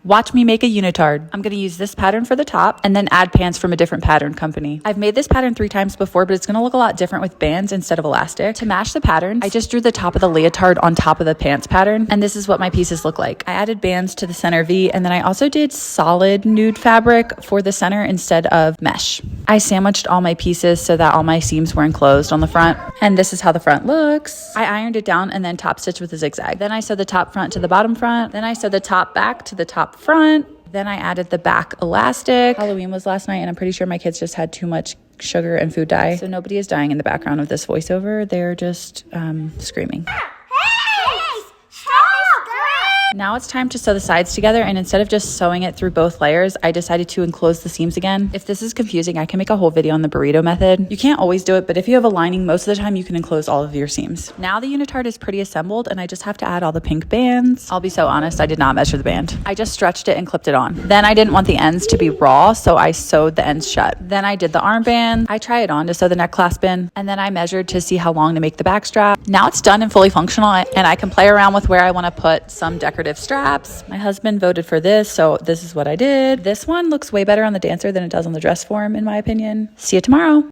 Watch me make a unitard. I'm gonna use this pattern for the top and then add pants from a different pattern company. I've made this pattern 3 times before, but it's gonna look a lot different with bands instead of elastic. To match the pattern, I just drew the top of the leotard on top of the pants pattern, and this is what my pieces look like. I added bands to the center V, and then I also did solid nude fabric for the center instead of mesh. I sandwiched all my pieces so that all my seams were enclosed on the front, and this is how the front looks. I ironed it down and then top stitched with a zigzag. Then I sewed the top front to the bottom front. Then I sewed the top back to the top front. Then I added the back elastic. Halloween was last night, and I'm pretty sure my kids just had too much sugar and food dye. So nobody is dying in the background of this voiceover. They're just screaming. Now it's time to sew the sides together, and instead of just sewing it through both layers, I decided to enclose the seams again. If this is confusing, I can make a whole video on the burrito method. You can't always do it, but if you have a lining, most of the time you can enclose all of your seams. Now the unitard is pretty assembled, and I just have to add all the pink bands. I'll be so honest, I did not measure the band. I just stretched it and clipped it on. Then I didn't want the ends to be raw, so I sewed the ends shut. Then I did the armband. I tried it on to sew the neck clasp in, and then I measured to see how long to make the back strap. Now it's done and fully functional, and I can play around with where I want to put some decorative straps. My husband voted for this, so this is what I did. This one looks way better on the dancer than it does on the dress form, in my opinion. See you tomorrow.